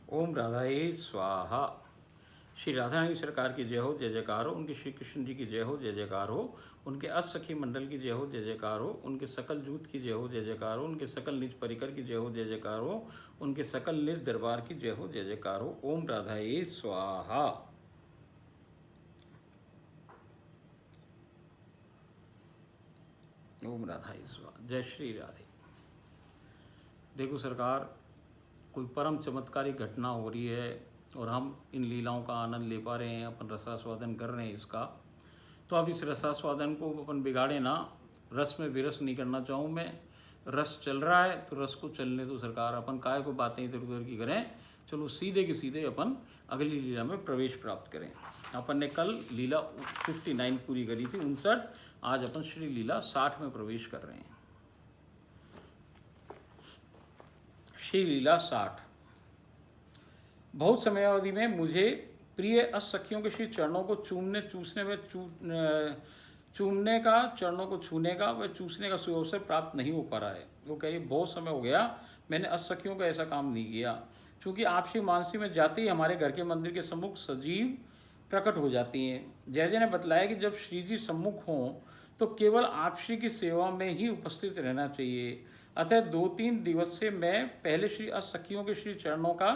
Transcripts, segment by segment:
ओम राधाए स्वाहा। श्री राधा रानी सरकार की जय हो, जय जयकार हो। उनके श्री कृष्ण जी की जय हो, जय जयकार हो। उनके अष्टसखी मंडल की जय हो, जय जयकार हो। उनके सकल जूत की जय हो, जय जयकार हो। उनके सकल निज परिकर की जय हो, जय जयकार हो। उनके सकल निज दरबार की जय हो, जय जयकार हो। ओम राधाए स्वाहा। ओम राधाए स्वाहा। जय श्री राधे। देखो सरकार, कोई परम चमत्कारिक घटना हो रही है और हम इन लीलाओं का आनंद ले पा रहे हैं, अपन रसास्वादन कर रहे हैं इसका। तो अब इस रसास्वादन को अपन बिगाड़े ना, रस में विरस नहीं करना चाहूँ मैं। रस चल रहा है तो रस को चलने दो सरकार, अपन काय को बातें इधर उधर की करें। चलो सीधे के सीधे अपन अगली लीला में प्रवेश प्राप्त करें। अपन ने कल लीला 59 पूरी करी थी, 59। आज अपन श्री लीला 60 में प्रवेश कर रहे हैं। श्री लीला 60। बहुत समयावधि में मुझे प्रिय अष्टसखियों के श्री चरणों को चूमने का, चरणों को छूने का व चूसने का सुअवसर प्राप्त नहीं हो पा रहा है। वो कह रही बहुत समय हो गया मैंने अष्टसखियों का ऐसा काम नहीं किया, क्योंकि आप श्री मानसी में जाते ही हमारे घर के मंदिर के सम्मुख सजीव प्रकट हो जाती हैं। जय जय ने बतलाया कि जब श्री जी सम्मुख हों तो केवल आप श्री की सेवा में ही उपस्थित रहना चाहिए। अतः 2-3 दिवस से मैं पहले श्री अष्टसखियों के श्री चरणों का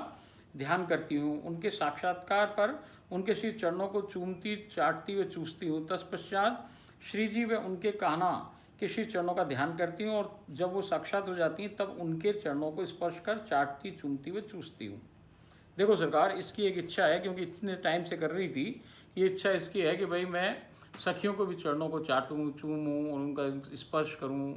ध्यान करती हूँ। उनके साक्षात्कार पर उनके श्री चरणों को चूमती, चाटती व चूसती हूँ। तत्पश्चात श्री जी व उनके कान्हा के श्री चरणों का ध्यान करती हूँ, और जब वो साक्षात हो जाती हैं तब उनके चरणों को स्पर्श कर चाटती, चूमती व चूसती हूँ। देखो सरकार, इसकी एक इच्छा है, क्योंकि इतने टाइम से कर रही थी, ये इच्छा इसकी है कि भाई मैं सखियों को भी चरणों को चाटूँ, चूमूँ और उनका स्पर्श करूँ।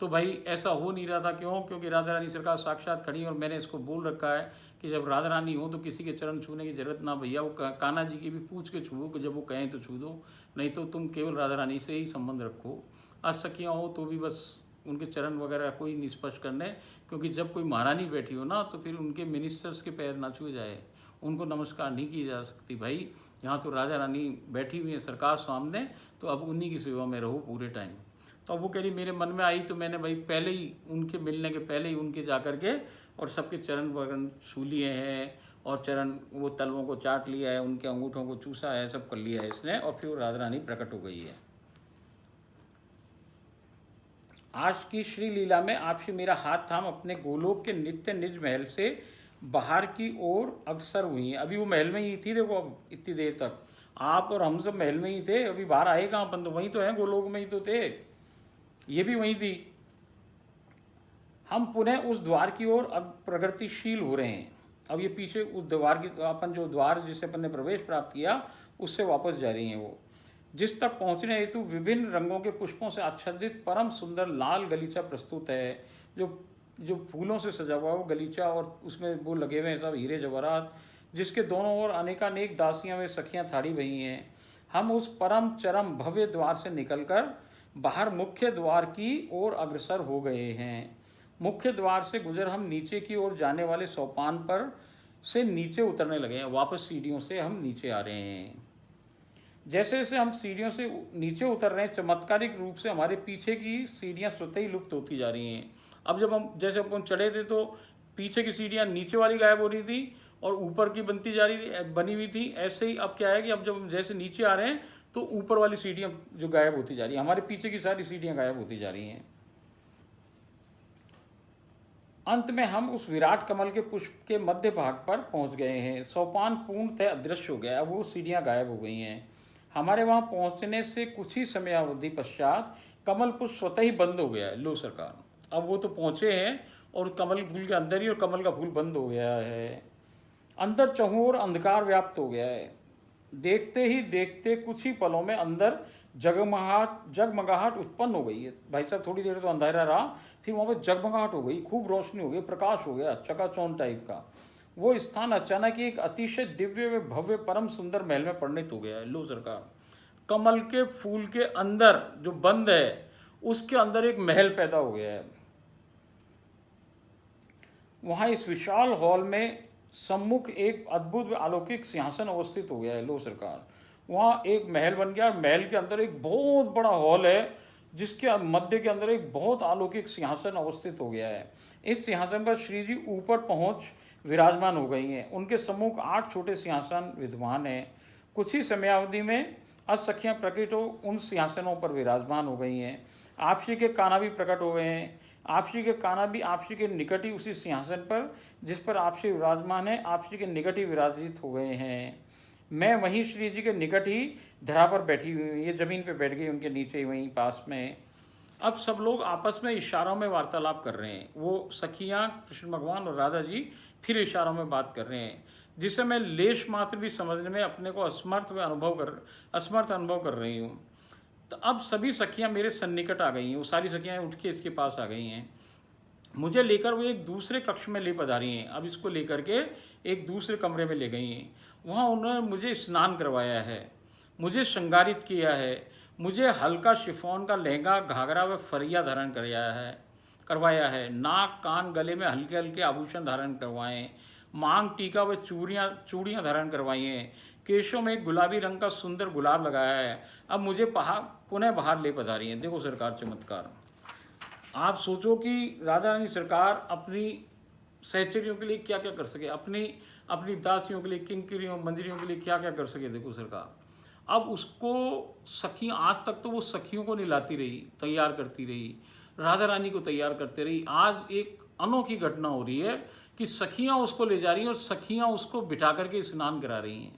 तो भाई ऐसा हो नहीं रहा था। क्यों? क्योंकि राधा रानी सरकार साक्षात खड़ी, और मैंने इसको बोल रखा है कि जब राधा रानी हो तो किसी के चरण छूने की जरूरत ना भैया, वो कान्हा जी की भी पूछ के छूओ कि जब वो कहें तो छू दो, नहीं तो तुम केवल राधा रानी से ही संबंध रखो। असखियाँ हो तो भी बस उनके चरण वगैरह कोई नहीं स्पर्श करने, क्योंकि जब कोई महारानी बैठी हो ना तो फिर उनके मिनिस्टर्स के पैर ना छुए जाए, उनको नमस्कार नहीं की जा सकती। भाई यहाँ तो राजा रानी बैठी हुई है सरकार सामने, तो अब उन्हीं की सेवा में रहो पूरे टाइम। तो अब वो कह रही मेरे मन में आई, तो मैंने भाई पहले ही उनके मिलने के पहले ही उनके जा कर के और सबके चरण वगैरह छू लिए हैं, और चरण वो तलवों को चाट लिया है, उनके अंगूठों को चूसा है, सब कर लिया है इसने, और फिर राधा रानी प्रकट हो गई है। आज की श्री लीला में आपसे मेरा हाथ थाम अपने गोलोक के नित्य निज महल से बाहर की ओर अग्रसर हुई हैं। अभी वो महल में ही थी, देखो अब इतनी देर तक आप और हम सब महल में ही थे, अभी बाहर आए कहाँ? अपन तो वहीं तो हैं, गोलोक में ही तो थे, ये भी वहीं थी। हम पुनः उस द्वार की ओर अब प्रगतिशील हो रहे हैं। अब ये पीछे उस द्वार की, अपन जो द्वार जिसे अपन ने प्रवेश प्राप्त किया उससे वापस जा रही हैं वो। जिस तक पहुंचने हेतु विभिन्न रंगों के पुष्पों से आच्छादित परम सुंदर लाल गलीचा प्रस्तुत है, जो जो फूलों से सजा हुआ वो गलीचा, और उसमें वो लगे हुए हैं सब हीरे जवाहरात, जिसके दोनों ओर अनेकानेक दासियां व सखियां थाड़ी बही हैं। हम उस परम चरम भव्य द्वार से निकलकर बाहर मुख्य द्वार की ओर अग्रसर हो गए हैं। मुख्य द्वार से गुजर हम नीचे की ओर जाने वाले सोपान पर से नीचे उतरने लगे हैं। वापस सीढ़ियों से हम नीचे आ रहे हैं। जैसे जैसे हम सीढ़ियों से नीचे उतर रहे हैं, चमत्कारिक रूप से हमारे पीछे की सीढ़ियां स्वतः ही लुप्त होती जा रही हैं। अब जब हम जैसे अपन चढ़े थे तो पीछे की सीढ़ियां नीचे वाली गायब हो रही थी और ऊपर की बनी हुई थी। ऐसे ही अब क्या है कि अब जब हम जैसे नीचे आ रहे हैं तो ऊपर वाली सीढ़ियां जो गायब होती जा रही है, हमारे पीछे की सारी सीढ़ियां गायब होती जा रही हैं। अंत में हम उस विराट कमल के पुष्प के मध्य भाग पर पहुंच गए हैं। सोपान पूर्णतः अदृश्य हो गया, अब वो सीढ़ियां गायब हो गई हैं। हमारे वहां पहुंचने से कुछ ही समय अवधि पश्चात कमल पुष्प स्वतः ही बंद हो गया है। लो सरकार, अब वो तो पहुंचे हैं और कमल फूल के अंदर ही, और कमल का फूल बंद हो गया है। अंदर चहुओर अंधकार व्याप्त हो गया है। देखते ही देखते कुछ ही पलों में अंदर जगमगाहट उत्पन्न हो गई है। भाई साहब थोड़ी देर तो अंधेरा रहा, फिर वहाँ पे जगमगाहट हो गई, खूब रोशनी हो गई, प्रकाश हो गया, चकाचौंध टाइप का। वो स्थान अचानक एक अतिशय दिव्य व भव्य परम सुंदर महल में परिणत हो गया है। लो सरकार, कमल के फूल के अंदर जो बंद है उसके अंदर एक महल पैदा हो गया है। वहाँ इस विशाल हॉल में सम्मुख एक अद्भुत व अलौकिक सिंहासन अवस्थित हो गया है। लो सरकार, वहाँ एक महल बन गया, महल के अंदर एक बहुत बड़ा हॉल है, जिसके मध्य के अंदर एक बहुत अलौकिक सिंहासन अवस्थित हो गया है। इस सिंहासन पर श्री जी ऊपर पहुँच विराजमान हो गई हैं। उनके सम्मुख 8 छोटे सिंहासन विद्यमान हैं। कुछ ही समयावधि में असखियाँ प्रकट हो उन सिंहासनों पर विराजमान हो गई हैं। आप श्री के कान्हा भी प्रकट हो गए हैं। आप श्री के कान्हा भी आप श्री के निकट ही उसी सिंहासन पर जिस पर आप श्री विराजमान है, आप श्री के निकट ही विराजित हो गए हैं। मैं वहीं श्री जी के निकट ही धरा पर बैठी हुई हूँ, ये ज़मीन पे बैठ गई उनके नीचे वहीं पास में। अब सब लोग आपस में इशारों में वार्तालाप कर रहे हैं। वो सखियाँ, कृष्ण भगवान और राधा जी फिर इशारों में बात कर रहे हैं, जिसे मैं लेश मात्र भी समझने में अपने को असमर्थ अनुभव कर रही हूँ। तो अब सभी सखियाँ मेरे सन्निकट आ गई हैं। वो सारी सखियाँ उठ के इसके पास आ गई हैं। मुझे लेकर वो एक दूसरे कक्ष में ले पधारी हैं। अब इसको लेकर के एक दूसरे कमरे में ले गई हैं। वहाँ उन्होंने मुझे स्नान करवाया है, मुझे श्रृंगारित किया है, मुझे हल्का शिफॉन का लहंगा, घाघरा व फरिया धारण करवाया है। नाक, कान, गले में हल्के हल्के आभूषण धारण करवाए, मांग, टीका व चूड़ियाँ धारण करवाई हैं। केशों में एक गुलाबी रंग का सुंदर गुलाब लगाया है। अब मुझे पुनः बाहर ले पधारी हैं। देखो सरकार, चमत्कार। आप सोचो कि राधा रानी सरकार अपनी सहचरियों के लिए क्या क्या कर सके, अपनी दासियों के लिए, किंकरियों, मंजरियों के लिए क्या क्या कर सके। देखो सरकार, अब उसको सखियाँ, आज तक तो वो सखियों को निलाती रही, तैयार करती रही, राधा रानी को तैयार करते रही। आज एक अनोखी घटना हो रही है कि सखियाँ उसको ले जा रही हैं और सखियाँ उसको बिठा करके स्नान करा रही हैं।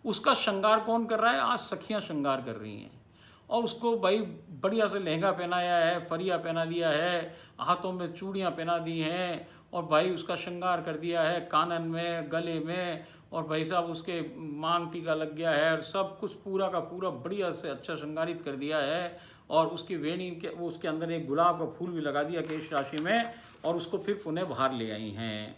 उसका श्रृंगार कौन कर रहा है? आज सखियाँ श्रृंगार कर रही हैं। और उसको भाई बढ़िया से लहंगा पहनाया है, फरिया पहना दिया है, हाथों में चूड़ियाँ पहना दी हैं, और भाई उसका श्रृंगार कर दिया है कानन में, गले में, और भाई साहब उसके मांग टीका लग गया है, और सब कुछ पूरा का पूरा बढ़िया से अच्छा श्रृंगारित कर दिया है। और उसकी वेणी के वो उसके अंदर एक गुलाब का फूल भी लगा दिया केश राशि में, और उसको फिर पुनः बाहर ले आई हैं।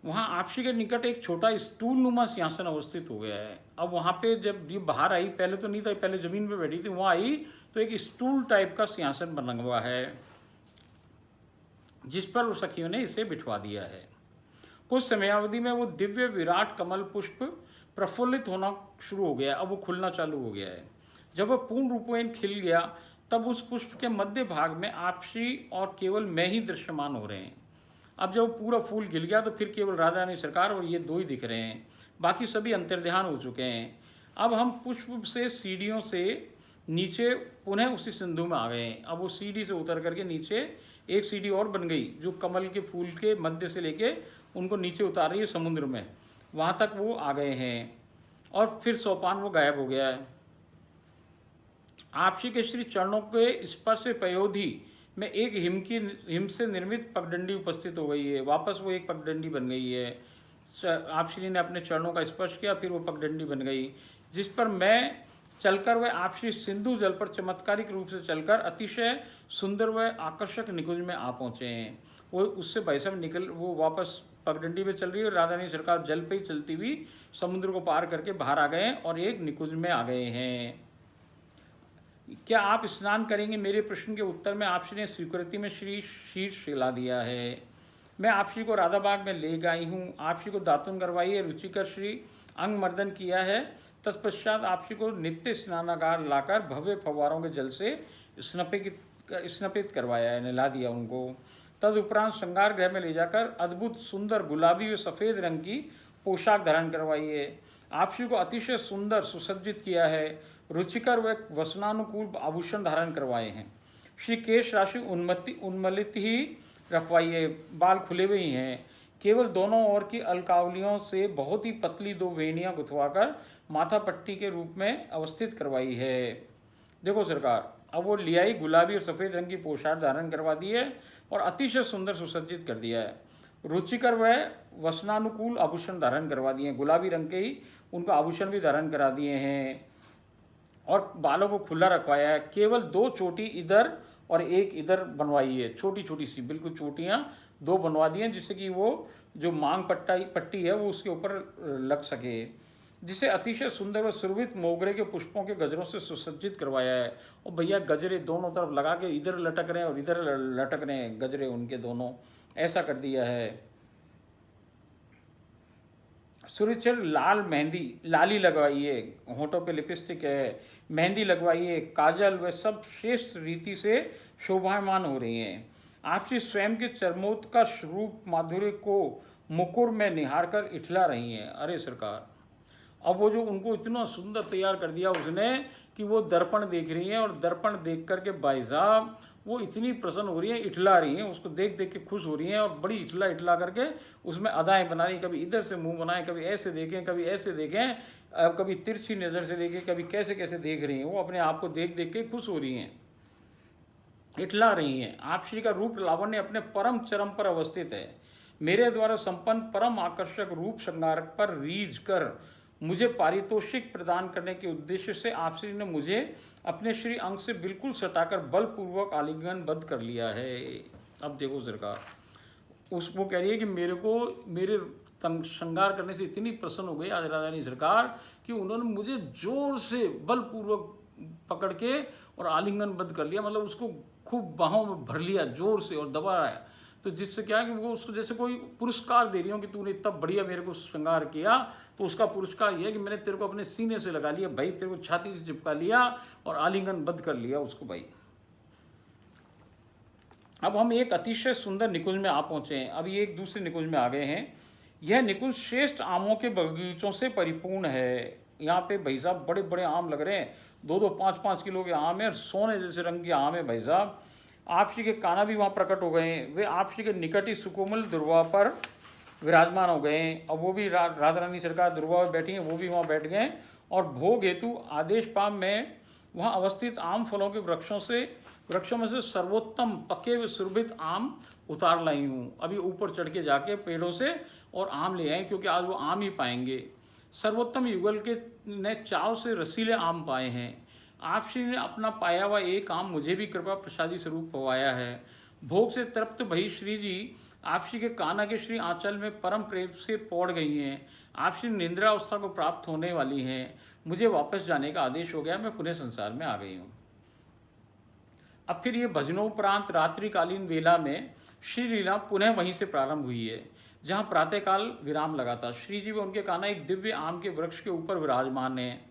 वहाँ आपसी के निकट एक छोटा स्टूल नुमा सिंहासन अवस्थित हो गया है। अब वहाँ पे जब ये बाहर आई, पहले तो नहीं था, पहले जमीन पे बैठी थी, वहाँ आई तो एक स्टूल टाइप का सिंहासन बना हुआ है, जिस पर उस सखियों ने इसे बिठवा दिया है। कुछ समयावधि में वो दिव्य विराट कमल पुष्प प्रफुल्लित होना शुरू हो गया। अब वो खुलना चालू हो गया है। जब वह पूर्ण रूपेण खिल गया, तब उस पुष्प के मध्य भाग में आपसी और केवल मैं ही दृश्यमान हो रहे हैं। अब जब पूरा फूल खिल गया तो फिर केवल राधा रानी सरकार और ये दो ही दिख रहे हैं, बाकी सभी अंतर्ध्यान हो चुके हैं। अब हम पुष्प से सीढ़ियों से नीचे पुनः उसी सिंधु में आ गए हैं। अब वो सीढ़ी से उतर करके नीचे एक सीढ़ी और बन गई, जो कमल के फूल के मध्य से लेके उनको नीचे उतार रही है समुद्र में, वहाँ तक वो आ गए हैं। और फिर सोपान वो गायब हो गया है। आपसी के श्री चरणों के स्पर्श से पयोधी में एक हिम से निर्मित पगडंडी उपस्थित हो गई है। वापस वो एक पगडंडी बन गई है। आप श्री ने अपने चरणों का स्पर्श किया, फिर वो पगडंडी बन गई, जिस पर मैं चलकर वह आप श्री सिंधु जल पर चमत्कारिक रूप से चलकर अतिशय सुंदर व आकर्षक निकुंज में आ पहुँचे हैं। वो उससे भाई साहब वो वापस पगडंडी पे चल रही है और राधा रानी सरकार जल पे ही चलती हुई समुद्र को पार करके बाहर आ गए और एक निकुंज में आ गए हैं। क्या आप स्नान करेंगे? मेरे प्रश्न के उत्तर में आप श्री ने स्वीकृति में शीर्ष हिला दिया है। मैं आप श्री को राधा बाग में ले गई हूँ। आप श्री को दातुन करवाई है, रुचिकर श्री अंग मर्दन किया है। तत्पश्चात आप श्री को नित्य स्नानागार लाकर भव्य फव्वारों के जल से स्नपित करवाया है, नहला दिया उनको। तदुपरांत श्रृंगार गृह में ले जाकर अद्भुत सुंदर गुलाबी व सफ़ेद रंग की पोशाक धारण करवाई है। आप श्री को अतिशय सुंदर सुसज्जित किया है। रुचिकर व वसनानुकूल आभूषण धारण करवाए हैं। श्री केश राशि उन्मलित ही रखवाई है, बाल खुले हुए ही हैं। केवल दोनों ओर की अलकावलियों से बहुत ही पतली दो वेणियाँ गुथवाकर माथा पट्टी के रूप में अवस्थित करवाई है। देखो सरकार, अब वो लियाई गुलाबी और सफ़ेद रंग की पोशाक धारण करवा दी है और अतिशय सुंदर सुसज्जित कर दिया है। रुचिकर व वसनानुकूल आभूषण धारण करवा दिए हैं, गुलाबी रंग के ही उनका आभूषण भी धारण करा दिए हैं और बालों को खुला रखवाया है। केवल दो चोटी इधर और एक इधर बनवाई है, छोटी छोटी सी बिल्कुल चोटियाँ दो बनवा दी हैं, जिससे कि वो जो मांग पट्टी है वो उसके ऊपर लग सके, जिसे अतिशय सुंदर व सुरभित मोगरे के पुष्पों के गजरों से सुसज्जित करवाया है। और भैया गजरे दोनों तरफ लगा के इधर लटक रहे हैं और इधर लटक रहे हैं गजरे उनके दोनों, ऐसा कर दिया है। सुरुचिर लाल मेहंदी लाली लगवाइए, होठों पे लिपस्टिक है, मेहंदी लगवाइए, काजल व सब श्रेष्ठ रीति से शोभायमान हो रही हैं। आपसी स्वयं के चरमोत्कर्ष रूप माधुर्य को मुकुर में निहार कर इठला रही हैं। अरे सरकार, अब वो जो उनको इतना सुंदर तैयार कर दिया उसने कि वो दर्पण देख रही हैं, और दर्पण देख करके भाई साहब वो इतनी प्रसन्न हो रही हैं, इठला रही हैं, उसको देख देख के खुश हो रही हैं, और बड़ी इठला इठला करके उसमें अदाएं बना रही हैं। कभी इधर से मुंह बनाएं, कभी ऐसे देखें, कभी ऐसे देखें, कभी तिरछी नज़र से देखें, कभी कैसे कैसे देख रही हैं। वो अपने आप को देख देख के खुश हो रही हैं, इठला रही हैं। आप श्री का रूप लावण्य अपने परम चरम पर अवस्थित है। मेरे द्वारा संपन्न परम आकर्षक रूप श्रृंगार पर रीझ कर मुझे पारितोषिक प्रदान करने के उद्देश्य से आप श्री ने मुझे अपने श्री अंग से बिल्कुल सटाकर बलपूर्वक आलिंगनबद्ध कर लिया है। अब देखो सरकार, उसको कह रही है कि मेरे को मेरे श्रृंगार करने से इतनी प्रसन्न हो गई आज राधा रानी सरकार कि उन्होंने मुझे जोर से बलपूर्वक पकड़ के और आलिंगनबद्ध कर लिया, मतलब उसको खूब बाहों में भर लिया जोर से और दबाया। तो जिससे क्या है कि वो उसको जैसे कोई पुरस्कार दे रही हो कि तूने इतना बढ़िया मेरे को श्रृंगार किया, तो उसका पुरस्कार ये है कि मैंने तेरे को अपने सीने से लगा लिया भाई, तेरे को छाती से चिपका लिया और आलिंगनबद्ध कर लिया उसको भाई। अब हम एक अतिशय सुंदर निकुंज में आ पहुंचे हैं। अभी एक दूसरे निकुंज में आ गए हैं। यह निकुंज श्रेष्ठ आमों के बगीचों से परिपूर्ण है। यहाँ पे भाई साहब बड़े बड़े आम लग रहे हैं, 2-2, 5-5 किलो के आम है, और सोने जैसे रंग के आम है भाई साहब। आप श्री के कान्हा भी वहाँ प्रकट हो गए हैं, वे आप श्री के निकट ही सुकोमल दुर्वा पर विराजमान हो गए हैं। अब वो भी राधा रानी सरकार दुर्वा में बैठी हैं, वो भी वहाँ बैठ गए हैं, और भोग हेतु आदेश पाम में वहाँ अवस्थित आम फलों के वृक्षों में से सर्वोत्तम पके हुए सुरभित आम उतार लाई हूँ। अभी ऊपर चढ़ के जाके पेड़ों से और आम ले आए, क्योंकि आज वो आम ही पाएंगे। सर्वोत्तम युगल के ने चाव से रसीले आम पाए हैं। आप श्री ने अपना पाया हुआ एक आम मुझे भी कृपा प्रसादी स्वरूप पवाया है। भोग से तृप्त भई श्री जी आप श्री के कान्हा के श्री आंचल में परम प्रेम से पौड़ गई हैं। आप श्री निंद्रावस्था को प्राप्त होने वाली हैं। मुझे वापस जाने का आदेश हो गया, मैं पुनः संसार में आ गई हूँ। अब फिर ये भजनोपरांत रात्रिकालीन वेला में श्री लीला पुनः वहीं से प्रारंभ हुई है, जहाँ प्रातःकाल विराम लगा था। श्री जी व उनके कान्हा एक दिव्य आम के वृक्ष के ऊपर विराजमान हैं।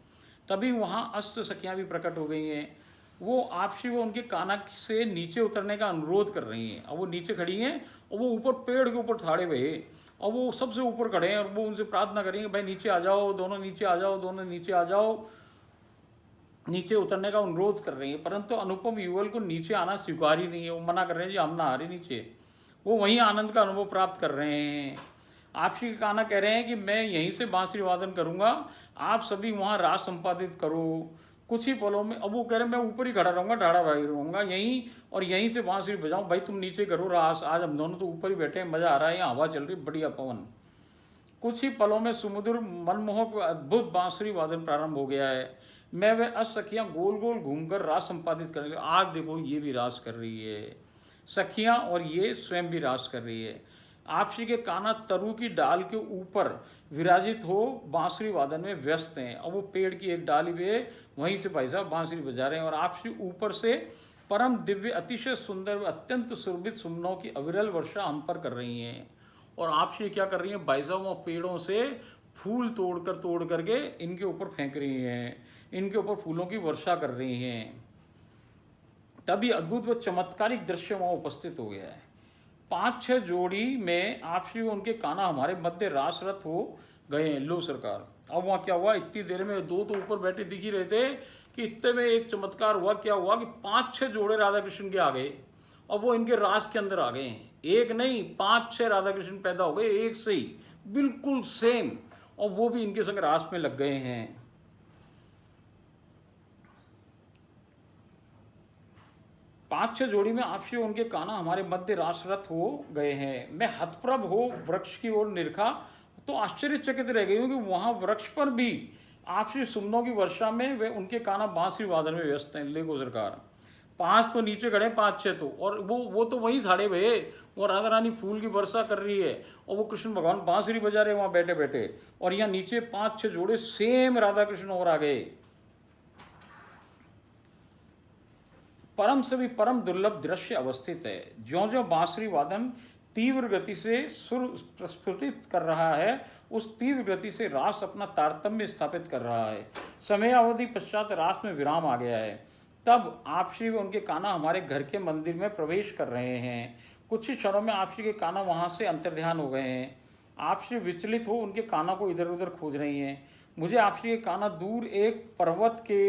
तभी वहाँ अष्ट सखियाँ भी प्रकट हो गई हैं। वो आप श्री वो उनके कान्हा से नीचे उतरने का अनुरोध कर रही हैं। अब वो नीचे खड़ी हैं और वो ऊपर पेड़ के ऊपर ठाड़े हुए, और वो सबसे ऊपर खड़े हैं, और वो उनसे प्रार्थना करेंगे भाई नीचे आ जाओ, दोनों नीचे आ जाओ, दोनों नीचे आ जाओ। नीचे उतरने का अनुरोध कर रही हैं, परंतु अनुपम युगल को नीचे आना स्वीकार ही नहीं है। वो मना कर रहे हैं जी हम ना आ रहे नीचे, वो वहीं आनंद का अनुभव प्राप्त कर रहे हैं। आप श्री कान्हा कह रहे हैं कि मैं यहीं से बांसुरी वादन करूंगा, आप सभी वहाँ रास संपादित करो कुछ ही पलों में। अब वो कह रहे हैं मैं ऊपर ही खड़ा रहूँगा, ढाड़ा भाई रहूँगा यहीं, और यहीं से बांसुरी बजाऊँ। भाई तुम नीचे करो रास, आज हम दोनों तो ऊपर ही बैठे हैं, मज़ा आ रहा है, यहाँ हवा चल रही बढ़िया पवन। कुछ ही पलों में सुमधुर मनमोहक अद्भुत बांसुरी वादन प्रारंभ हो गया है। मैं वह अष्ट सखियाँ गोल गोल घूमकर रास संपादित करेंगे। आज देखो ये भी रास कर रही है सखियाँ, और ये स्वयं भी रास कर रही है। आप श्री के कान्हा तरु की डाल के ऊपर विराजित हो बांसुरी वादन में व्यस्त हैं। अब वो पेड़ की एक डाली पे वहीं से भाई साहब बांसुरी बजा रहे हैं, और आप श्री ऊपर से परम दिव्य अतिशय सुंदर अत्यंत सुरभित सुमनों की अविरल वर्षा हम पर कर रही हैं। और आप श्री क्या कर रही हैं भाई साहब, वो पेड़ों से फूल तोड़ करके इनके ऊपर फेंक रही हैं, इनके ऊपर फूलों की वर्षा कर रही हैं। तभी अद्भुत व चमत्कारिक दृश्य वहाँ उपस्थित हो गया है। 5-6 जोड़ी में आप श्री उनके कान्हा हमारे मध्य रासरत हो गए हैं। लो सरकार, अब वहाँ क्या हुआ, इतनी देर में दो तो ऊपर बैठे दिख ही रहे थे कि इतने में एक चमत्कार हुआ। क्या हुआ कि 5-6 जोड़े राधा कृष्ण के आ गए, और वो इनके रास के अंदर आ गए हैं। एक नहीं 5-6 राधा कृष्ण पैदा हो गए एक से ही, बिल्कुल सेम, और वो भी इनके संग रास में लग गए हैं। 5-6 जोड़ी में आप श्री उनके कान्हा हमारे मध्य रासरत हो गए हैं। मैं हतप्रभ हो वृक्ष की ओर निरखा तो आश्चर्यचकित रह गई हूँ कि वहाँ वृक्ष पर भी आप श्री सुमनों की वर्षा में वे उनके कान्हा बांसुरी वादन में व्यस्त हैं। लेगो सरकार, 5 तो नीचे खड़े, 5-6 तो, और वो तो वहीं खड़े हुए, वो राधा रानी फूल की वर्षा कर रही है, और वो कृष्ण भगवान बांसुरी बजा रहे हैं वहाँ बैठे बैठे, और यहाँ नीचे 5-6 जोड़े सेम राधा कृष्ण और आ गए। परम से भी परम दुर्लभ दृश्य अवस्थित है। ज्यों ज्यों बांसुरी वादन तीव्र गति से सुर प्रस्फुटित कर रहा है, उस तीव्र गति से रास अपना तारतम्य स्थापित कर रहा है। समय अवधि पश्चात रास में विराम आ गया है। तब आप श्री व उनके कान्हा हमारे घर के मंदिर में प्रवेश कर रहे हैं। कुछ ही क्षणों में आप श्री के कान्हा वहाँ से अंतर्ध्यान हो गए हैं। आप श्री विचलित हो उनके कान्हा को इधर उधर खोज रही हैं। मुझे आप श्री के कान्हा दूर एक पर्वत के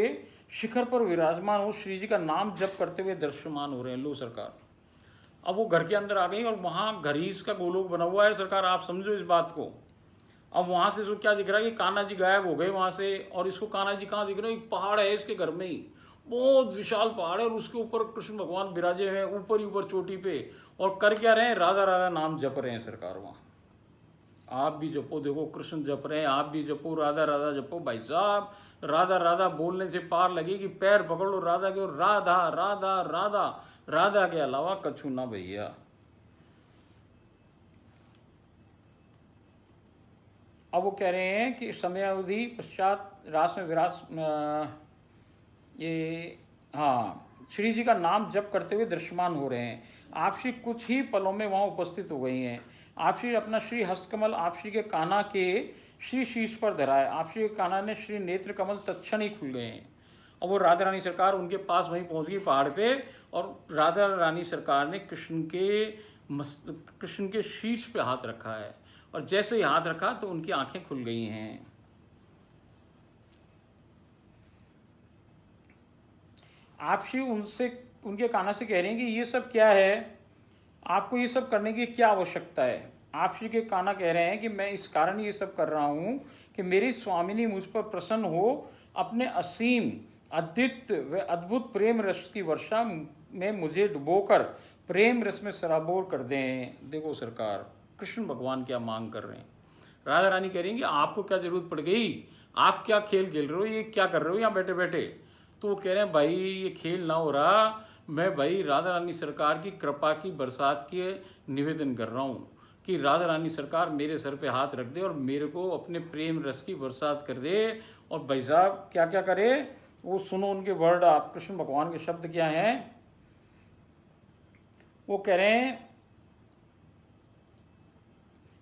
शिखर पर विराजमान हो श्री जी का नाम जप करते हुए दृश्यमान हो रहे हैं। लो सरकार, अब वो घर के अंदर आ गई और वहाँ घरीस का गोलोक बना हुआ है सरकार, आप समझो इस बात को। अब वहाँ से इसको क्या दिख रहा है कि कान्हा जी गायब हो गए वहाँ से, और इसको कान्हा जी कहाँ दिख रहे हैं? एक पहाड़ है इसके घर में ही, बहुत विशाल पहाड़ है, और उसके ऊपर कृष्ण भगवान विराजे हैं ऊपर ही ऊपर चोटी पे, और कर क्या रहे हैं? राधा राधा नाम जप रहे हैं सरकार। वहाँ आप भी जपो, देखो कृष्ण जप रहे हैं, आप भी जपो, राधा राधा जपो भाई साहब। राधा राधा बोलने से पार लगे कि पैर पकड़ लो राधा के, और राधा राधा राधा, राधा के अलावा कछु ना भैया। अब वो कह रहे हैं कि समयावधि पश्चात रास में विरास ये हाँ श्री जी का नाम जप करते हुए दृश्यमान हो रहे हैं। आप श्री कुछ ही पलों में वहाँ उपस्थित हो गई हैं। आप श्री अपना श्री हस्तकमल आप श्री के कान्हा के श्री शीश पर धराए। आप श्री के कान्हा ने श्री नेत्र कमल तत्क्षण ही खुल गए हैं। और वो राधा रानी सरकार उनके पास वहीं पहुंच गई पहाड़ पे, और राधा रानी सरकार ने कृष्ण के शीश पे हाथ रखा है, और जैसे ही हाथ रखा तो उनकी आंखें खुल गई हैं। आप श्री उनसे उनके कान्हा से कह रहे हैं कि ये सब क्या है, आपको ये सब करने की क्या आवश्यकता है। आप श्री के कान्हा कह रहे हैं कि मैं इस कारण ये सब कर रहा हूँ कि मेरी स्वामिनी मुझ पर प्रसन्न हो, अपने असीम अद्वितीय व अद्भुत प्रेम रस की वर्षा में मुझे डुबोकर प्रेम रस में सराबोर कर दें। देखो सरकार, कृष्ण भगवान क्या मांग कर रहे हैं। राधा रानी कह रही हैं कि आपको क्या जरूरत पड़ गई, आप क्या खेल खेल रहे हो, ये क्या कर रहे हो यहाँ बैठे बैठे। तो वो कह रहे हैं भाई ये खेल ना हो रहा, मैं भाई राधा रानी सरकार की कृपा की बरसात के निवेदन कर रहा हूँ कि राधा रानी सरकार मेरे सर पे हाथ रख दे और मेरे को अपने प्रेम रस की बरसात कर दे। और भाई साहब क्या क्या करे वो सुनो उनके वर्ड। आप कृष्ण भगवान के शब्द क्या हैं? वो कह रहे हैं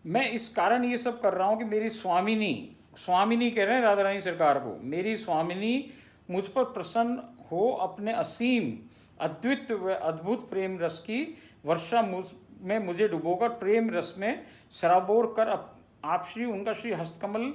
मैं इस कारण ये सब कर रहा हूँ कि मेरी स्वामिनी कह रहे हैं राधा रानी सरकार को, मेरी स्वामिनी मुझ पर प्रसन्न हो, अपने असीम अद्वितीय व अद्भुत प्रेम रस की वर्षा में मुझे डुबोकर प्रेम रस में सराबोर कर आप श्री उनका श्री हस्तकमल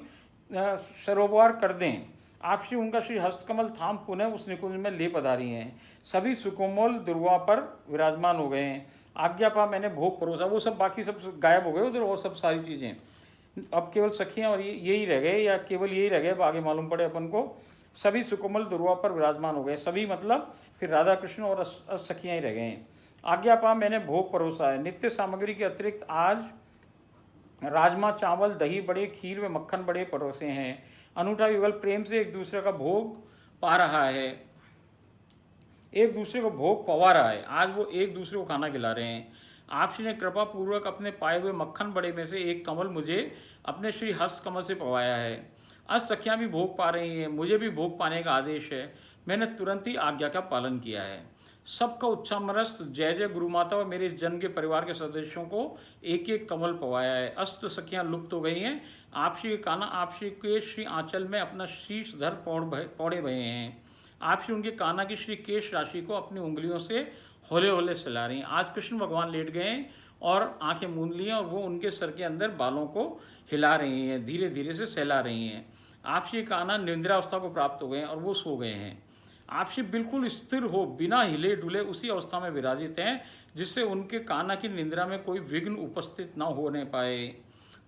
सरोवर कर दें। आप श्री उनका श्री हस्तकमल थाम पुनः उस निकुंज में ले पधारी हैं। सभी सुकोमल दुर्वा पर विराजमान हो गए हैं। आज्ञा पा मैंने भोग परोसा। वो सब बाकी सब गायब हो गए उधर, वो सब सारी चीज़ें अब केवल सखियाँ और यही रह गए, या केवल यही रह गए, आगे मालूम पड़े अपन को। सभी सुकोमल दुर्वा पर विराजमान हो गए। सभी मतलब फिर राधा कृष्ण और सखियाँ ही रह गए हैं। आज्ञा पा मैंने भोग परोसा है। नित्य सामग्री के अतिरिक्त आज राजमा चावल दही बड़े खीर व मक्खन बड़े परोसे हैं। अनूठा युगल प्रेम से एक दूसरे का भोग पा रहा है, एक दूसरे को भोग पवा रहा है। आज वो एक दूसरे को खाना खिला रहे हैं। आप श्री ने कृपा पूर्वक अपने पाए हुए मक्खन बड़े में से एक कमल मुझे अपने श्री हस्त कमल से पवाया है। आज सखियाँ भी भोग पा रही हैं, मुझे भी भोग पाने का आदेश है। मैंने तुरंत ही आज्ञा का पालन किया है। सबका उत्साहमरस जय जय गुरु माता और मेरे जन के परिवार के सदस्यों को एक एक कमल पवाया है। अस्त सखियाँ लुप्त हो गई हैं। आप श्री कान्हा आप श्री के श्री आंचल में अपना शीश धर पौड़े भये हैं। आप श्री उनके कान्हा की श्री केश राशि को अपनी उंगलियों से होले होले सहला रही हैं। आज कृष्ण भगवान लेट गए और आंखें मूंद ली हैं, और वो उनके सर के अंदर बालों को हिला रही हैं, धीरे धीरे से सहला रही हैं। आप श्री कान्हा निंद्रावस्था को प्राप्त हो गए हैं और वो सो गए हैं। आप श्री बिल्कुल स्थिर हो, बिना हिले डुले उसी अवस्था में विराजित हैं, जिससे उनके कान्हा की निंद्रा में कोई विघ्न उपस्थित न होने पाए।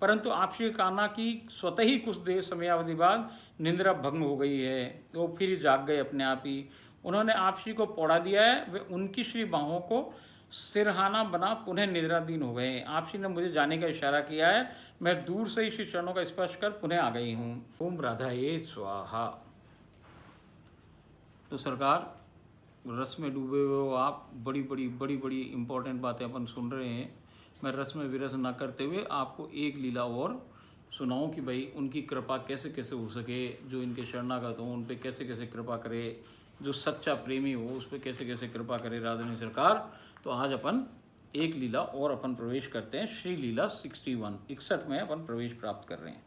परंतु आप श्री कान्हा की स्वतः ही कुछ देर समयावधि बाद निंद्रा भंग हो गई है, तो फिर ही जाग गए अपने आप ही। उन्होंने आप श्री को पौड़ा दिया है, वे उनकी श्री बाहों को सिरहाना बना पुनः निद्राधीन हो गए। आप श्री ने मुझे जाने का इशारा किया है, मैं दूर से ही श्री चरणों का स्पर्श कर पुनः आ गई हूँ। ओम राधा ये स्वाहा। तो सरकार रस में डूबे हुए हो आप, बड़ी बड़ी इंपॉर्टेंट बातें अपन सुन रहे हैं। मैं रस में विरस न करते हुए आपको एक लीला और सुनाऊं कि भाई उनकी कृपा कैसे कैसे हो सके, जो इनके शरणागत हों उन पे कैसे कैसे कृपा करे, जो सच्चा प्रेमी हो उस पर कैसे कैसे कृपा करे राधा रानी सरकार। तो आज अपन एक लीला और अपन प्रवेश करते हैं। श्री लीला 61 में अपन प्रवेश प्राप्त कर रहे हैं।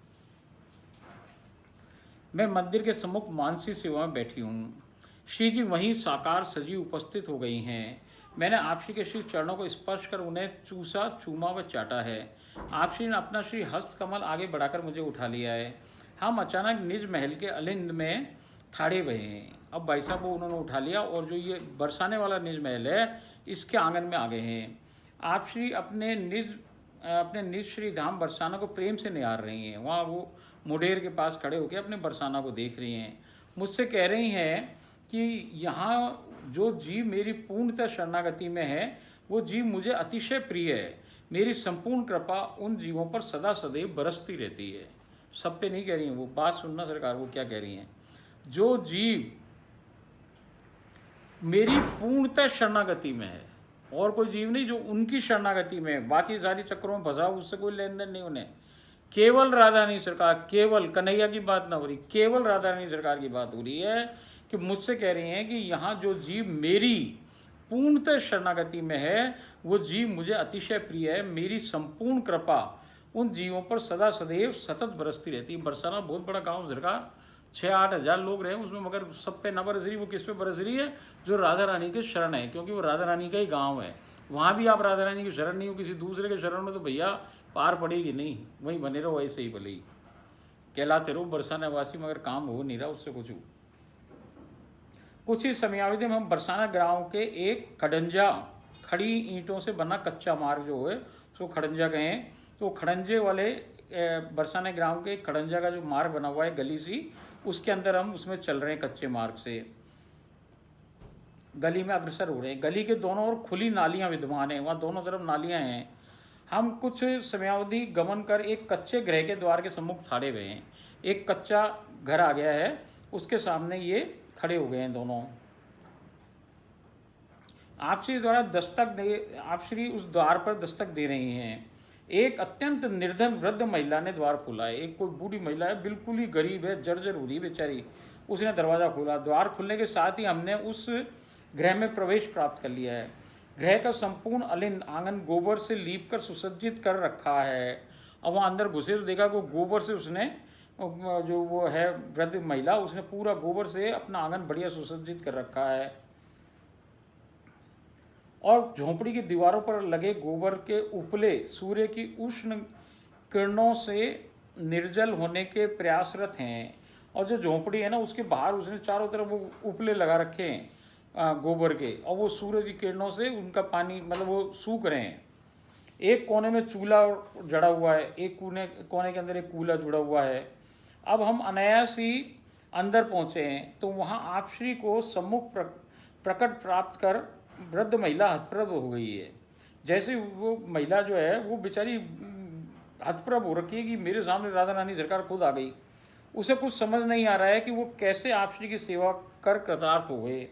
मैं मंदिर के सम्मुख मानसी सेवा में बैठी हूँ। श्री जी वहीं साकार सजी उपस्थित हो गई हैं। मैंने आप श्री के श्री चरणों को स्पर्श कर उन्हें चूसा, चूमा व चाटा है। आप श्री ने अपना श्री हस्त कमल आगे बढ़ाकर मुझे उठा लिया है। हम अचानक निज महल के अलिंद में थाड़े हुए हैं। अब भाई साहब वो उन्होंने उठा लिया और जो ये बरसाने वाला निज महल है इसके आंगन में आ गए हैं। आप श्री अपने निज श्री धाम बरसाना को प्रेम से निहार रही हैं। वहाँ वो मुडेर के पास खड़े होकर अपने बरसाना को देख रही हैं। मुझसे कह रही हैं कि यहाँ जो जीव मेरी पूर्णतः शरणागति में है वो जीव मुझे अतिशय प्रिय है। मेरी संपूर्ण कृपा उन जीवों पर सदा सदैव बरसती रहती है। सब पे नहीं कह रही हैं, वो बात सुनना सरकार, वो क्या कह रही हैं। जो जीव मेरी पूर्णतः शरणागति में है, और कोई जीव नहीं जो उनकी शरणागति में है, बाकी सारी चक्रों में फंसा उससे कोई लेन देन नहीं उन्हें। केवल राधा रानी सरकार, केवल कन्हैया की बात ना हो रही, केवल राधा रानी सरकार की बात हो रही है कि मुझसे कह रही हैं कि यहाँ जो जीव मेरी पूर्णतः शरणागति में है वो जीव मुझे अतिशय प्रिय है। मेरी संपूर्ण कृपा उन जीवों पर सदा सदैव सतत बरसती रहती है। बरसाना बहुत बड़ा गांव सरकार, 6-8 हज़ार लोग रहे उसमें, मगर सब पे न बरस रही। वो किस पे बरस रही है? जो राधा रानी के शरण है, क्योंकि वो राधा रानी का ही गाँव है। वहाँ भी आप राधा रानी की शरण नहीं हो, किसी दूसरे के शरण में तो भैया पार पड़ेगी नहीं, वहीं बने रहो ऐसे ही भले ही कहलाते रहो बरसाना वासी, मगर काम हो नहीं रहा उससे कुछ ही समयावधि में हम बरसाना गांव के एक खड़ंजा, खड़ी ईंटों से बना कच्चा मार्ग जो है उसको खड़ंजा गए। तो खड़ंजे वाले बरसाना गांव के खड़ंजा का जो मार्ग बना हुआ है गली सी, उसके अंदर हम उसमें चल रहे हैं कच्चे मार्ग से, गली में अग्रसर हो रहे हैं। गली के दोनों ओर खुली नालियां विद्यमान हैं, वहाँ दोनों तरफ नालियां हैं। हम कुछ समयावधि गमन कर एक कच्चे गृह के द्वार के सम्मुख खड़े हुए हैं। एक कच्चा घर आ गया है, उसके सामने ये खड़े हो गए हैं दोनों। आप श्री द्वारा आप श्री उस द्वार पर दस्तक दे रही हैं। एक अत्यंत निर्धन वृद्ध महिला ने द्वार खोला है। एक कोई बूढ़ी महिला है, बिल्कुल ही गरीब है, जर्जर हो रही है बेचारी, उसने दरवाज़ा खोला। द्वार खुलने के साथ ही हमने उस गृह में प्रवेश प्राप्त कर लिया है। गृह का संपूर्ण अलिंद आंगन गोबर से लीप कर सुसज्जित कर रखा है। अब वहाँ अंदर घुसे तो देखा कि गोबर से उसने, जो वो है वृद्ध महिला, उसने पूरा गोबर से अपना आंगन बढ़िया सुसज्जित कर रखा है। और झोंपड़ी की दीवारों पर लगे गोबर के उपले सूर्य की उष्ण किरणों से निर्जल होने के प्रयासरत हैं। और जो झोंपड़ी है ना उसके बाहर उसने चारों तरफ वो उपले लगा रखे हैं गोबर के, और वो सूर्य की किरणों से उनका पानी मतलब वो सूख रहे हैं। एक कोने में चूल्हा जड़ा हुआ है, एक कोने के अंदर एक कूला जुड़ा हुआ है। अब हम अनायास ही अंदर पहुँचे हैं तो वहाँ आप श्री को सम्मुख प्रकट प्राप्त कर वृद्ध महिला हतप्रभ हो गई है। जैसे वो महिला जो है वो बेचारी हतप्रभ हो रखी है कि मेरे सामने राधा रानी सरकार खुद आ गई। उसे कुछ समझ नहीं आ रहा है कि वो कैसे आप श्री की सेवा कर कृतार्थ हो गए।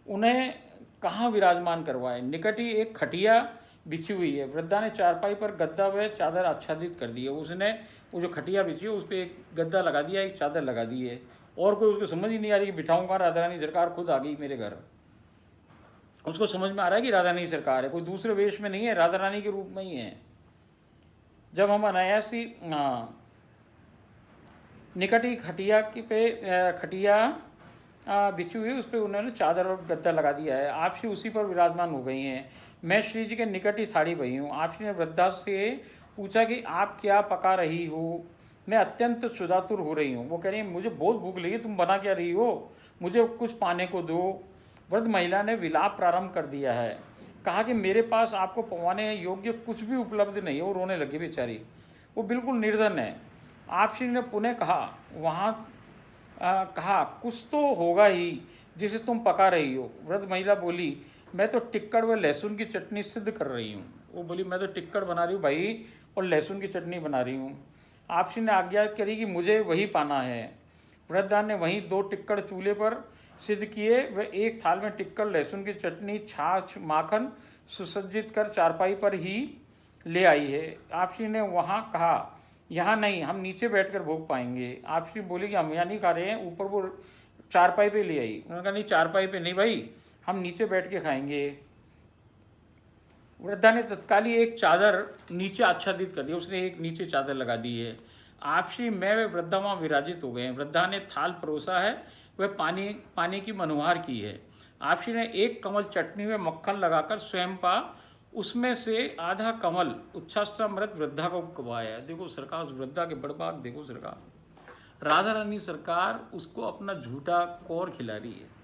उन्हें कहाँ विराजमान करवाए। निकट ही एक खटिया बिछी हुई है। वृद्धा ने चारपाई पर गद्दा व चादर आच्छादित कर दी है। उसने वो जो खटिया बिछी है उस पर एक गद्दा लगा दिया, एक चादर लगा दी है, और कोई उसको समझ ही नहीं आ रही कि बिठाऊंगा, राधा रानी सरकार खुद आ गई मेरे घर। उसको समझ में आ रहा है कि राधा रानी सरकार है, कोई दूसरे वेश में नहीं है, राधा रानी के रूप में ही है। जब हम अनायास ही निकट ही खटिया बिछी हुई उस पर उन्होंने चादर और गद्दा लगा दिया है। आप श्री उसी पर विराजमान हो गई हैं। मैं श्री जी के निकट ही थाड़ी बही हूँ। आप श्री ने वृद्धा से पूछा कि आप क्या पका रही हो। मैं अत्यंत सुधातुर हो रही हूँ। वो कह रही है मुझे बहुत भूख लगी, तुम बना क्या रही हो, मुझे कुछ पाने को दो। वृद्ध महिला ने विलाप प्रारंभ कर दिया है। कहा कि मेरे पास आपको पवाने योग्य कुछ भी उपलब्ध नहीं है। वो रोने लगी बेचारी, वो बिल्कुल निर्धन है। आप श्री ने पुनः कहा कुछ तो होगा ही जिसे तुम पका रही हो। वृद्ध महिला बोली मैं तो टिक्कड़ व लहसुन की चटनी सिद्ध कर रही हूँ। वो बोली मैं तो टिक्कड़ बना रही हूँ भाई, और लहसुन की चटनी बना रही हूँ। आप श्री ने आज्ञा करी कि मुझे वही पाना है। वृद्धा ने वहीं 2 टिक्कड़ चूल्हे पर सिद्ध किए व एक थाल में टिक्कड़, लहसुन की चटनी, छाछ, माखन सुसज्जित कर चारपाई पर ही ले आई है। आप श्री ने वहाँ कहा यहाँ नहीं, हम नीचे बैठकर भोग पाएंगे। आप श्री बोली कि हम यहाँ नहीं खा रहे हैं, ऊपर वो चारपाई पे ले आई। उन्होंने कहा नहीं चारपाई पे नहीं भाई, हम नीचे बैठ के खाएंगे। वृद्धा ने तत्काल ही एक चादर नीचे आच्छादित कर दी, उसने एक नीचे चादर लगा दी है। आप श्री मैं वे वृद्धा वहाँ विराजित हो गए हैं। वृद्धा ने थाल परोसा है, वह पानी की मनोहार की है। आप श्री ने एक कमल चटनी में मक्खन लगाकर स्वयं पा, उसमें से आधा कमल उच्छास्त्रामृत वृद्धा को खवाया। देखो सरकार, उस वृद्धा के बड़बाग देखो सरकार, राधा रानी सरकार उसको अपना झूठा कौर खिला रही है।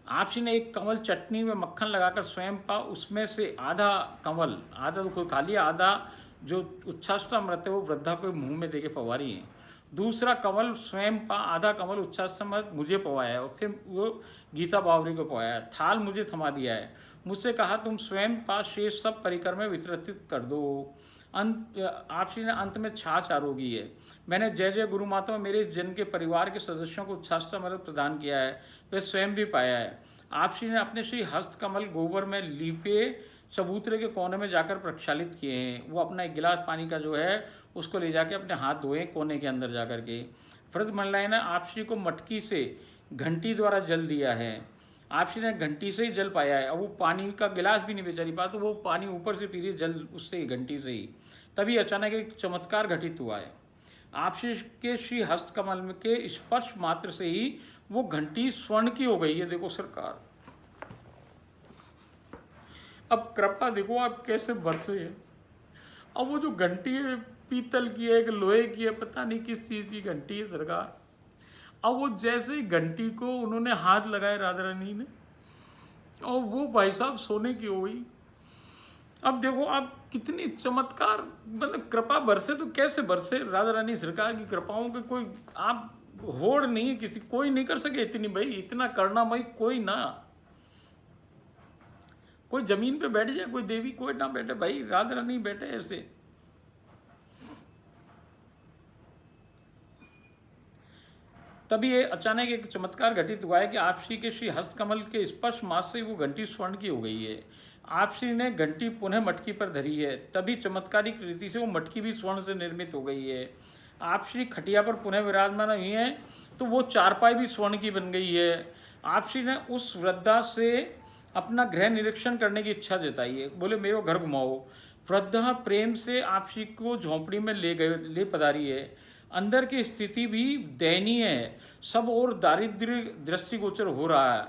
आप जी ने एक कमल चटनी में मक्खन लगाकर स्वयं पा, उसमें से आधा कमल, आधा तो कोई खा लिया, आधा जो उच्छास्त्रामृत है वो वृद्धा को मुंह में देके पवारी है। दूसरा कमल स्वयं पा, आधा कमल उच्छास्त्रामृत मुझे पवाया है, और फिर वो गीता बावरी को पवाया है। थाल मुझे थमा दिया है, मुझसे कहा तुम स्वयं पा शेष सब परिकर में वितरित कर दो। आप श्री ने अंत में छाछ आरोगी है। मैंने जय जय गुरु माता में मेरे जन के परिवार के सदस्यों को उच्छास्त्रामृत प्रदान किया है, वे स्वयं भी पाया है। आप श्री ने अपने श्री हस्त कमल गोबर में लीपे चबूतरे के कोने में जाकर प्रक्षालित किए हैं। वो अपना एक गिलास पानी का जो है उसको ले जाके अपने हाथ धोए कोने के अंदर जाकर के। वृद्ध महिलाएं ने आप श्री को मटकी से घंटी द्वारा जल दिया है। आप श्री ने घंटी से ही जल पाया है। अब वो पानी का गिलास भी नहीं बेचारी पा, तो वो पानी ऊपर से पी रही जल उससे ही, घंटी से ही। तभी अचानक एक चमत्कार घटित हुआ है। आप श्री के श्री हस्त कमल के स्पर्श मात्र से ही वो घंटी स्वर्ण की हो गई है। देखो सरकार, अब कृपा देखो आप कैसे बरसे है। अब वो जो घंटी है पीतल की है, एक लोहे की है, पता नहीं किस चीज की घंटी है सरकार। अब वो जैसे ही घंटी को उन्होंने हाथ लगाए राधा रानी ने, और वो भाई साहब सोने की हो गई। अब देखो आप कितनी चमत्कार, मतलब कृपा बरसे तो कैसे बरसे। राधा रानी सरकार की कृपाओं के कोई आप होड़ नहीं है, किसी कोई नहीं कर सके इतनी, भाई इतना करना भाई कोई ना, कोई जमीन पे बैठ जाए, कोई देवी कोई ना बैठे, भाई राधा रानी बैठे ऐसे। तभी ये अचानक एक चमत्कार घटित हुआ है कि आप श्री के श्री हस्तकमल के स्पर्श मास से वो घंटी स्वर्ण की हो गई है। आप श्री ने घंटी पुनः मटकी पर धरी है, तभी चमत्कारिक रीति से वो मटकी भी स्वर्ण से निर्मित हो गई है। आप श्री खटिया पर पुनः विराजमान हुई हैं, तो वो चारपाई भी स्वर्ण की बन गई है। आप श्री ने उस वृद्धा से अपना गृह निरीक्षण करने की इच्छा जताई है, बोले मेरे घर घुमाओ। वृद्धा प्रेम से आप श्री को झोंपड़ी में ले पधारी है। अंदर की स्थिति भी दयनीय है, सब और दारिद्र्य दृष्टिगोचर हो रहा है,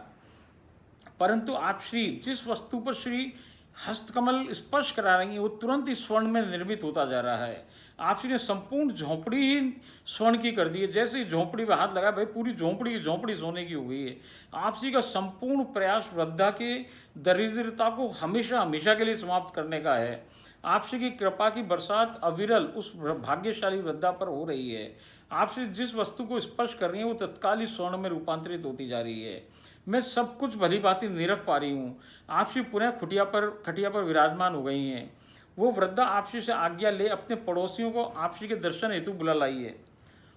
परंतु आप श्री जिस वस्तु पर श्री हस्तकमल स्पर्श करा रही है वो तुरंत ही स्वर्ण में निर्मित होता जा रहा है। आप श्री ने संपूर्ण झोंपड़ी ही स्वर्ण की कर दी है। जैसे ही झोंपड़ी में हाथ लगा, भाई पूरी झोंपड़ी की झोंपड़ी सोने की हो गई है। आप श्री का संपूर्ण प्रयास वृद्धा के दरिद्रता को हमेशा हमेशा के लिए समाप्त करने का है। आप श्री की कृपा की बरसात अविरल उस भाग्यशाली वृद्धा पर हो रही है। आप श्री जिस वस्तु को स्पर्श कर रही है वो तत्काल ही स्वर्ण में रूपांतरित होती जा रही है। मैं सब कुछ भली भांति निरख पा रही हूँ। आप श्री पुनः खटिया पर विराजमान हो गई हैं। वो वृद्धा आप श्री से आज्ञा ले अपने पड़ोसियों को आप श्री के दर्शन हेतु बुला लाई है।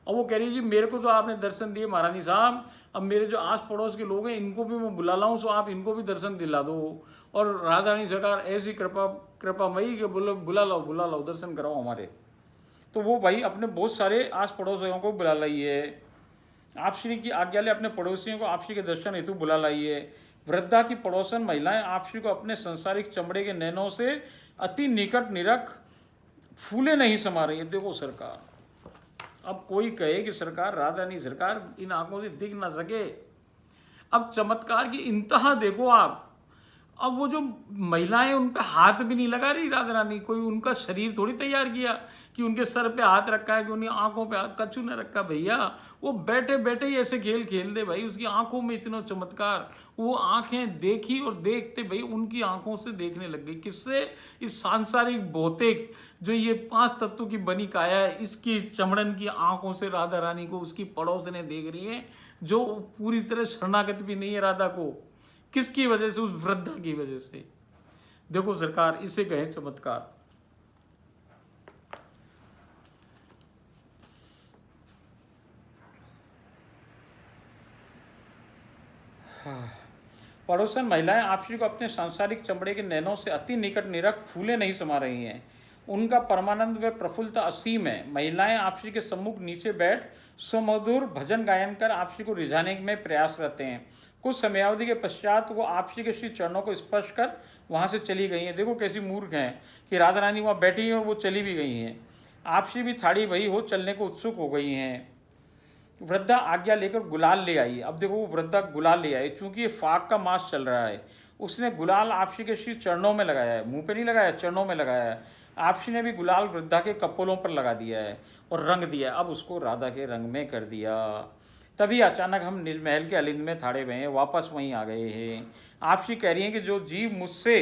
और वो कह रही है जी मेरे को तो आपने दर्शन दिए महारानी साहब, अब मेरे जो आस पड़ोस के लोग हैं इनको भी मैं बुला लाऊं, तो आप इनको भी दर्शन दिला दो। और राधा रानी सरकार ऐसी कृपामयी के बुला लाओ दर्शन कराओ हमारे। तो वो भाई अपने बहुत सारे आस पड़ोसियों को बुला लाई है। आप श्री की आज्ञा ले अपने पड़ोसियों को आप श्री के दर्शन हेतु बुला लाई है। वृद्धा की पड़ोसन महिलाएं आप श्री को अपने संसारिक चमड़े के नैनों से अति निकट निरख फूले नहीं समा रही है। देखो सरकार, अब कोई कहे कि सरकार राधा रानी सरकार इन आंखों से दिख ना सके, अब चमत्कार की इंतहा देखो आप। अब वो जो महिलाएं उन पे हाथ भी नहीं लगा रही राधा रानी, कोई उनका शरीर थोड़ी तैयार किया कि उनके सर पे हाथ रखा है कि उनकी आंखों पे हाथ, कछु न रखा भैया। वो बैठे बैठे ही ऐसे खेल खेल दे भाई, उसकी आंखों में इतना चमत्कार। वो आंखें देखी और देखते भाई उनकी आंखों से देखने लग गई। किससे? इस सांसारिक भौतिक जो ये 5 तत्वों की बनी काया है, इसकी चमड़न की आंखों से राधा रानी को उसकी पड़ोसने देख रही है, जो पूरी तरह शरणागत भी नहीं है राधा को। किसकी वजह से? उस वृद्धा की वजह से। देखो सरकार, इसे कहे चमत्कार। पड़ोसन महिलाएं आप श्री को अपने सांसारिक चमड़े के नैनों से अति निकट निरख फूले नहीं समा रही हैं। उनका परमानंद व प्रफुल्लता असीम है। महिलाएं आप श्री के सम्मुख नीचे बैठ सुमधुर भजन गायन कर आप श्री को रिझाने में प्रयास करते हैं। कुछ समयावधि के पश्चात वो आप श्री के श्री चरणों को स्पर्श कर वहाँ से चली गई हैं। देखो कैसी मूर्ख हैं कि राधा रानी वहाँ बैठी हैं और वो चली भी गई हैं। आप श्री भी थाड़ी भई हो चलने को उत्सुक हो गई हैं। वृद्धा आज्ञा लेकर गुलाल ले आई। अब देखो वो वृद्धा गुलाल ले आई, चूंकि ये फाग का मास चल रहा है। उसने गुलाल आपसी के श्री चरणों में लगाया है, मुंह पे नहीं लगाया, चरणों में लगाया है। आपसी ने भी गुलाल वृद्धा के कपोलों पर लगा दिया है और रंग दिया। अब उसको राधा के रंग में कर दिया। तभी अचानक हम निज महल के अलिंद में थाड़े हुए हैं, वापस वहीं आ गए हैं। आपसी कह रही हैं कि जो जीव मुझसे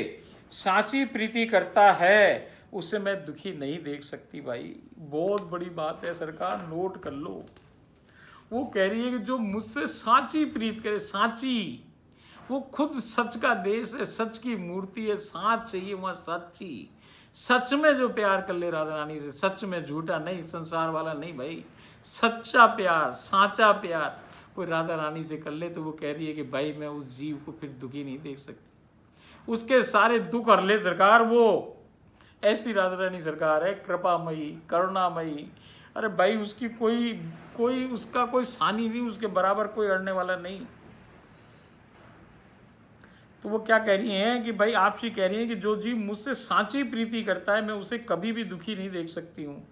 सांची प्रीति करता है उससे मैं दुखी नहीं देख सकती। भाई बहुत बड़ी बात है सरकार, नोट कर लो। वो कह रही है कि जो मुझसे सांची प्रीत करे, सांची, वो खुद सच का देश है, सच की मूर्ति है, साँच चाहिए वहाँ सच्ची, सच में जो प्यार कर ले राधा रानी से, सच में, झूठा नहीं, संसार वाला नहीं भाई, सच्चा प्यार, साँचा प्यार कोई राधा रानी से कर ले तो वो कह रही है कि भाई मैं उस जीव को फिर दुखी नहीं देख सकती, उसके सारे दुख हर ले सरकार। वो ऐसी राधा रानी सरकार है, कृपामयी, करुणामयी। अरे भाई उसकी कोई उसका कोई सानी नहीं, उसके बराबर कोई अड़ने वाला नहीं। तो वो क्या कह रही हैं कि भाई आपसे कह रही हैं कि जो जीव मुझसे सांची प्रीति करता है मैं उसे कभी भी दुखी नहीं देख सकती हूँ।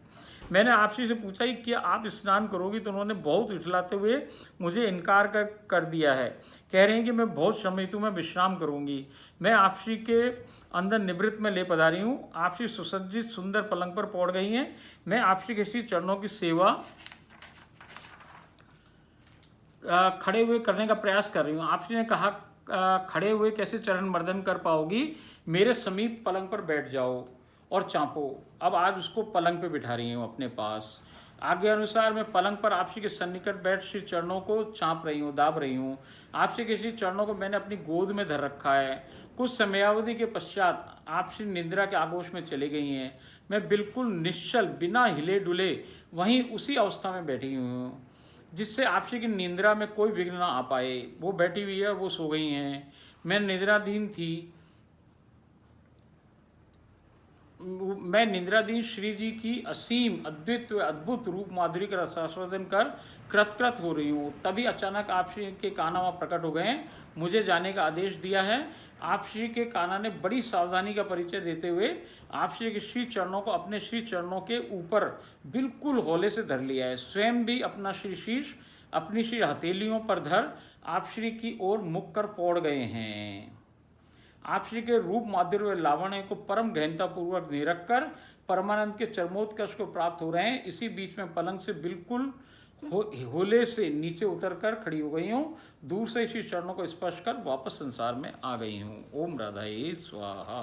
मैंने आपसी से पूछा कि क्या आप स्नान करोगी, तो उन्होंने बहुत उछलाते हुए मुझे इनकार कर दिया है। कह रहे हैं कि मैं बहुत श्रमित हूँ, मैं विश्राम करूँगी। मैं आपसी के अंदर निवृत्त में ले पधारी हूँ। आपसी सुसज्जित सुंदर पलंग पर पौड़ गई हैं। मैं आपसी के श्री चरणों की सेवा खड़े हुए करने का प्रयास कर रही हूँ। आपसी ने कहा खड़े हुए कैसे चरण मर्दन कर पाओगी, मेरे समीप पलंग पर बैठ जाओ और चाँपो। अब आज उसको पलंग पे बिठा रही हूँ अपने पास। आगे अनुसार मैं पलंग पर आपसी के सन्निकट बैठ श्री चरणों को चाँप रही हूँ, दाब रही हूँ। आपसी के श्री चरणों को मैंने अपनी गोद में धर रखा है। कुछ समयावधि के पश्चात आपसी निद्रा के आगोश में चली गई हैं। मैं बिल्कुल निश्चल, बिना हिले डुले वहीं उसी अवस्था में बैठी हुई हूँ जिससे आपसी की निद्रा में कोई विघ्न ना आ पाए। वो बैठी हुई है और वो सो गई हैं। मैं निद्राधीन थी। मैं निद्राधीन श्री जी की असीम, अद्वितीय, अद्भुत रूप माधुरी का रसास्वादन कर कृतकृत हो रही हूँ। तभी अचानक आप श्री के कान्हा वहाँ प्रकट हो गए, मुझे जाने का आदेश दिया है। आप श्री के कान्हा ने बड़ी सावधानी का परिचय देते हुए आप श्री के श्री चरणों को अपने श्री चरणों के ऊपर बिल्कुल हौले से धर लिया है। स्वयं भी अपना श्री शीश अपनी श्री हथेलियों पर धर आप श्री की ओर मुख कर पौड़ गए हैं। आप श्री के रूप, माधुर्य व लावण्य को परम गहनता पूर्वक निरख कर परमानंद के चरमोत्कर्ष को प्राप्त हो रहे हैं। इसी बीच में पलंग से बिल्कुल होले से नीचे उतरकर खड़ी हो गई हूँ। दूर से इसी चरणों को स्पर्श कर वापस संसार में आ गई हूँ। ओम राधाये स्वाहा।